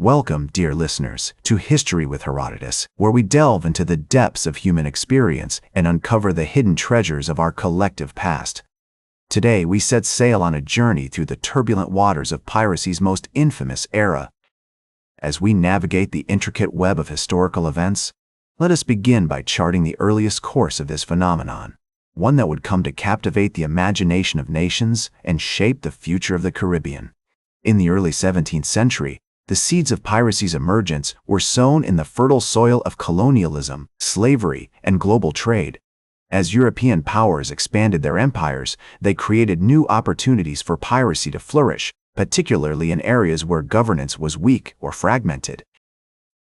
Welcome, dear listeners, to History with Herodotus, where we delve into the depths of human experience and uncover the hidden treasures of our collective past. Today, we set sail on a journey through the turbulent waters of piracy's most infamous era. As we navigate the intricate web of historical events, let us begin by charting the earliest course of this phenomenon, one that would come to captivate the imagination of nations and shape the future of the Caribbean. In the early 17th century, the seeds of piracy's emergence were sown in the fertile soil of colonialism, slavery, and global trade. As European powers expanded their empires, they created new opportunities for piracy to flourish, particularly in areas where governance was weak or fragmented.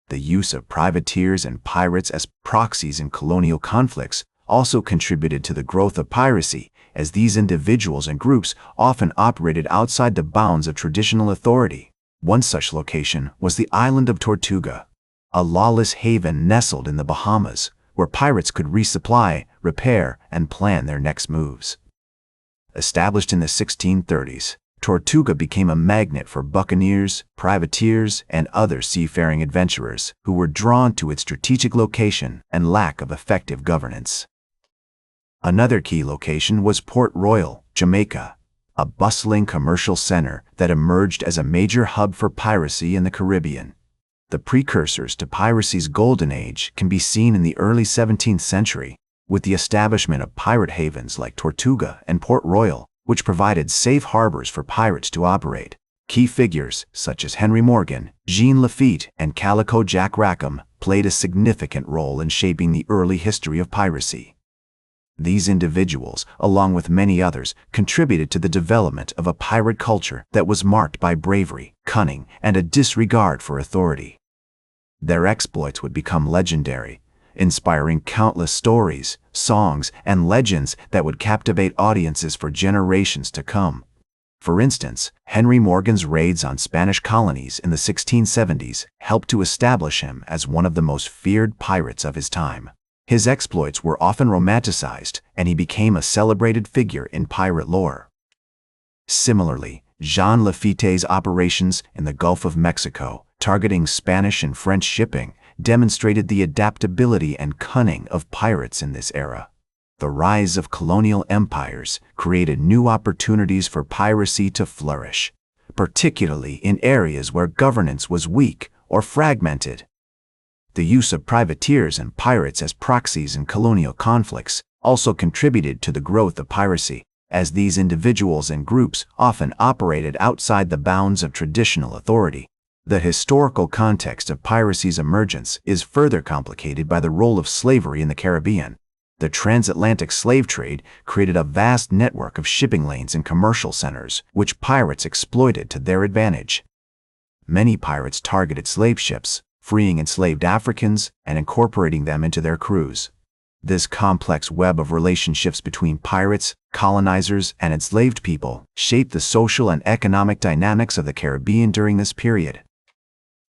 The use of privateers and pirates as proxies in colonial conflicts also contributed to the growth of piracy, as these individuals and groups often operated outside the bounds of traditional authority. One such location was the island of Tortuga, a lawless haven nestled in the Bahamas, where pirates could resupply, repair, and plan their next moves. Established in the 1630s, Tortuga became a magnet for buccaneers, privateers, and other seafaring adventurers who were drawn to its strategic location and lack of effective governance. Another key location was Port Royal, Jamaica, a bustling commercial center that emerged as a major hub for piracy in the Caribbean. The precursors to piracy's golden age can be seen in the early 17th century, with the establishment of pirate havens like Tortuga and Port Royal, which provided safe harbors for pirates to operate. Key figures, such as Henry Morgan, Jean Lafitte, and Calico Jack played a significant role in shaping the early history of piracy. These individuals, along with many others, contributed to the development of a pirate culture that was marked by bravery, cunning, and a disregard for authority. Their exploits would become legendary, inspiring countless stories, songs, and legends that would captivate audiences for generations to come. For instance, Henry Morgan's raids on Spanish colonies in the 1670s helped to establish him as one of the most feared pirates of his time. His exploits were often romanticized, and he became a celebrated figure in pirate lore. Similarly, Jean Lafitte's operations in the Gulf of Mexico, targeting Spanish and French shipping, demonstrated the adaptability and cunning of pirates in this era. The rise of colonial empires created new opportunities for piracy to flourish, particularly in areas where governance was weak or fragmented. The use of privateers and pirates as proxies in colonial conflicts also contributed to the growth of piracy, as these individuals and groups often operated outside the bounds of traditional authority. The historical context of piracy's emergence is further complicated by the role of slavery in the Caribbean. The transatlantic slave trade created a vast network of shipping lanes and commercial centers, which pirates exploited to their advantage. Many pirates targeted slave ships, freeing enslaved Africans and incorporating them into their crews. This complex web of relationships between pirates, colonizers, and enslaved people shaped the social and economic dynamics of the Caribbean during this period.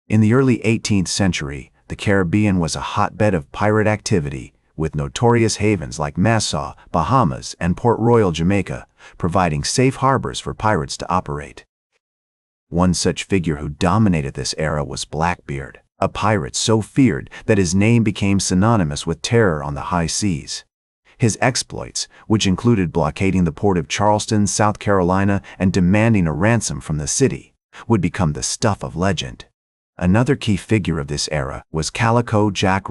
In the early 18th century, the Caribbean was a hotbed of pirate activity, with notorious havens like Nassau, Bahamas, and Port Royal, Jamaica, providing safe harbors for pirates to operate. One such figure who dominated this era was Blackbeard, a pirate so feared that his name became synonymous with terror on the high seas. His exploits, which included blockading the port of Charleston, South Carolina, and demanding a ransom from the city, would become the stuff of legend. Another key figure of this era was Calico Jack,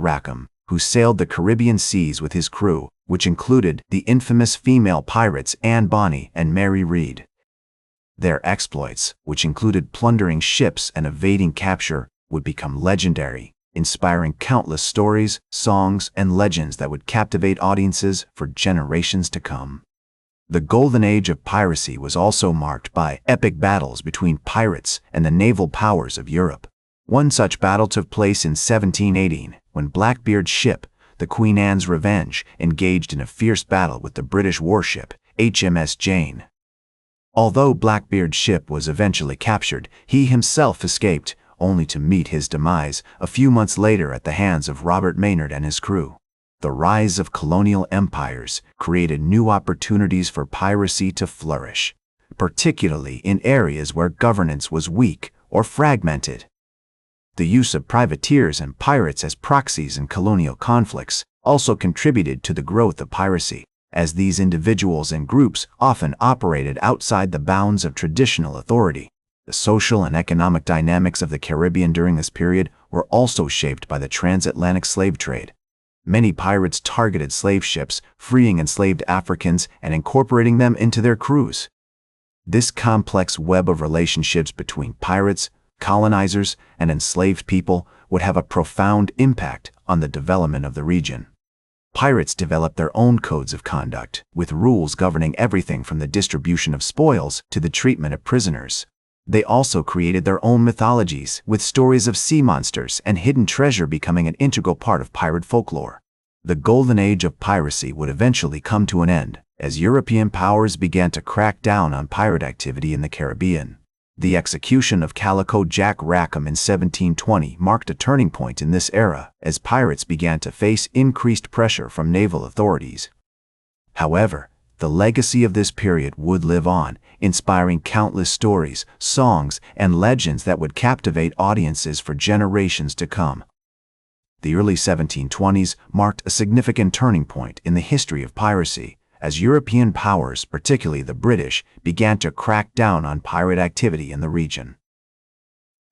who sailed the Caribbean seas with his crew, which included the infamous female pirates Anne Bonny and Mary Read. Their exploits, which included plundering ships and evading capture, would become legendary, inspiring countless stories, songs, and legends that would captivate audiences for generations to come. The golden age of piracy was also marked by epic battles between pirates and the naval powers of Europe. One such battle took place in 1718, when Blackbeard's ship, the Queen Anne's Revenge, engaged in a fierce battle with the British warship HMS Jane. Although Blackbeard's ship was eventually captured, he himself escaped, only to meet his demise a few months later at the hands of Robert Maynard and his crew. The rise of colonial empires created new opportunities for piracy to flourish, particularly in areas where governance was weak or fragmented. The use of privateers and pirates as proxies in colonial conflicts also contributed to the growth of piracy, as these individuals and groups often operated outside the bounds of traditional authority. The social and economic dynamics of the Caribbean during this period were also shaped by the transatlantic slave trade. Many pirates targeted slave ships, freeing enslaved Africans and incorporating them into their crews. This complex web of relationships between pirates, colonizers, and enslaved people would have a profound impact on the development of the region. Pirates developed their own codes of conduct, with rules governing everything from the distribution of spoils to the treatment of prisoners. They also created their own mythologies, with stories of sea monsters and hidden treasure becoming an integral part of pirate folklore. The golden age of piracy would eventually come to an end, as European powers began to crack down on pirate activity in the Caribbean. The execution of Calico Jack Rackham in 1720 marked a turning point in this era, as pirates began to face increased pressure from naval authorities. However, the legacy of this period would live on, inspiring countless stories, songs, and legends that would captivate audiences for generations to come. The early 1720s marked a significant turning point in the history of piracy, as European powers, particularly the British, began to crack down on pirate activity in the region.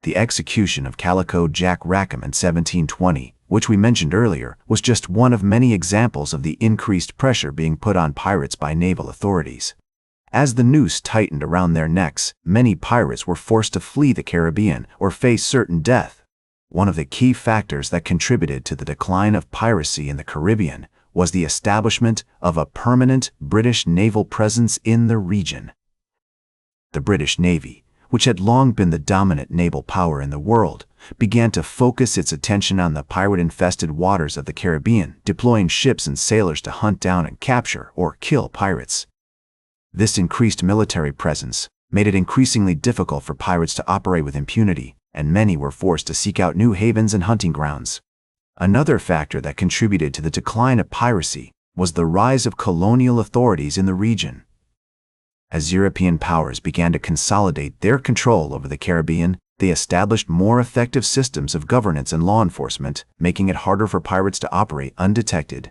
The execution of Calico Jack Rackham in 1720, which we mentioned earlier, was just one of many examples of the increased pressure being put on pirates by naval authorities. As the noose tightened around their necks, many pirates were forced to flee the Caribbean or face certain death. One of the key factors that contributed to the decline of piracy in the Caribbean was the establishment of a permanent British naval presence in the region. The British Navy, which had long been the dominant naval power in the world, began to focus its attention on the pirate-infested waters of the Caribbean, deploying ships and sailors to hunt down and capture or kill pirates. This increased military presence made it increasingly difficult for pirates to operate with impunity, and many were forced to seek out new havens and hunting grounds. Another factor that contributed to the decline of piracy was the rise of colonial authorities in the region. As European powers began to consolidate their control over the Caribbean, they established more effective systems of governance and law enforcement, making it harder for pirates to operate undetected.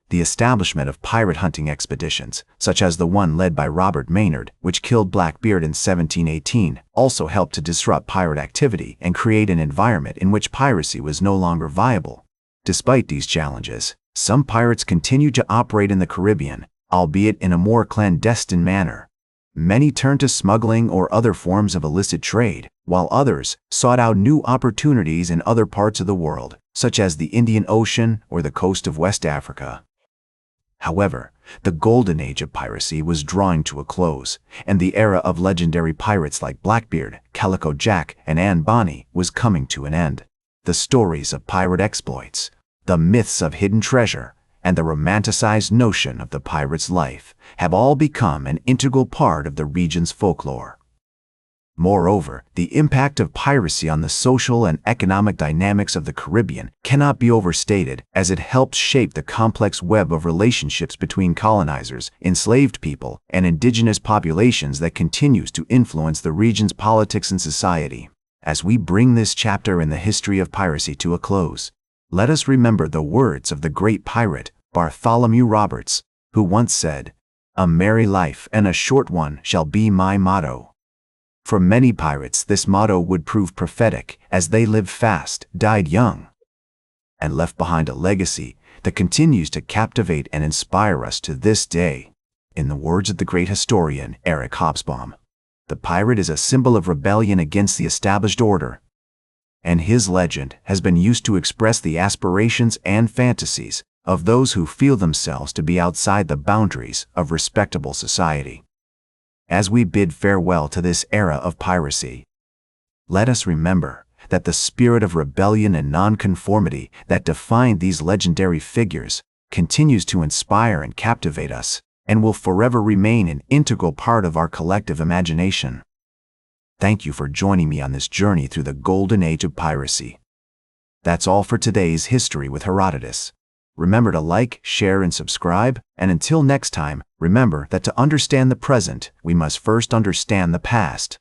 The establishment of pirate hunting expeditions, such as the one led by Robert Maynard, which killed Blackbeard in 1718, also helped to disrupt pirate activity and create an environment in which piracy was no longer viable. Despite these challenges, some pirates continued to operate in the Caribbean, albeit in a more clandestine manner. Many turned to smuggling or other forms of illicit trade, while others sought out new opportunities in other parts of the world, such as the Indian Ocean or the coast of West Africa. However, the golden age of piracy was drawing to a close, and the era of legendary pirates like Blackbeard, Calico Jack, and Anne Bonny was coming to an end. The stories of pirate exploits, the myths of hidden treasure, and the romanticized notion of the pirate's life have all become an integral part of the region's folklore. Moreover, the impact of piracy on the social and economic dynamics of the Caribbean cannot be overstated, as it helped shape the complex web of relationships between colonizers, enslaved people, and indigenous populations that continues to influence the region's politics and society. As we bring this chapter in the history of piracy to a close, let us remember the words of the great pirate, Bartholomew Roberts, who once said, "A merry life and a short one shall be my motto." For many pirates, this motto would prove prophetic, as they lived fast, died young, and left behind a legacy that continues to captivate and inspire us to this day. In the words of the great historian Eric Hobsbawm, the pirate is a symbol of rebellion against the established order, and his legend has been used to express the aspirations and fantasies of those who feel themselves to be outside the boundaries of respectable society. As we bid farewell to this era of piracy, let us remember that the spirit of rebellion and nonconformity that defined these legendary figures continues to inspire and captivate us, and will forever remain an integral part of our collective imagination. Thank you for joining me on this journey through the golden age of piracy. That's all for today's History with Herodotus. Remember to like, share, and subscribe, and until next time, remember that to understand the present, we must first understand the past.